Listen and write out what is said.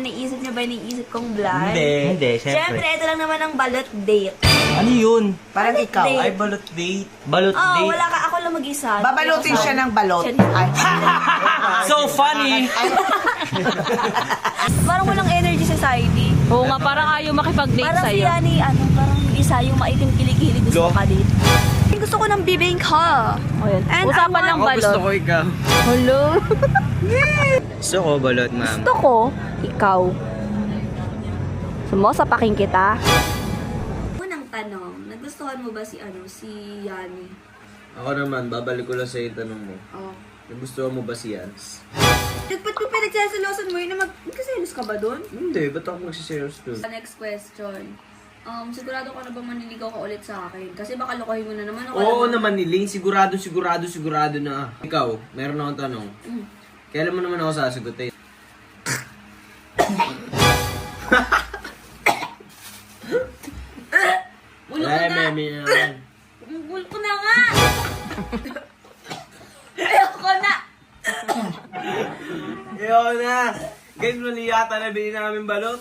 Naisip niyo ba yung naisip kong vlog? Hindi, Siyempre, ito lang naman ang balot date. Ano yun? Parang ikaw. date. Ay, balot date. Balot Oh, date. wala ka. Ako lang mag-isa. Babalutin siya ng balot. Siya- Ay. So funny! Parang walang energy sa Saidi. Oo nga, parang ayaw makipag-date Parang si sa'yo. Yani, parang isa yung maitim kilikili gusto Lo. ka date. Gusto ko ng bibingka. Ayun. And Usapan ng balot. ko ikaw. Hello? Gusto ko balot, ma'am. Gusto ko, ikaw. Sumosapaking kita. Unang tanong, nagustuhan mo ba si Yani? Ako naman, babalik ko lang sa yung tanong mo. Oh. Nagustuhan mo ba si Yans? Ba't ko pinagsasalosan mo yun na magkaselos ka ba dun? Hindi, ba't ako magsiserious doon? Next question. Sigurado ka na ba maniligaw ka ulit sa akin? Kasi baka lokohin mo na naman ako. Oo naman ni Ling, sigurado na. Ikaw, meron akong tanong. Kailan mo naman ako sasagutin? Ulo ko Ay, na! meme naman. Ulo ko na nga! Ayoko na! Ayoko na! Guys, mali yata na bilhin namin balot.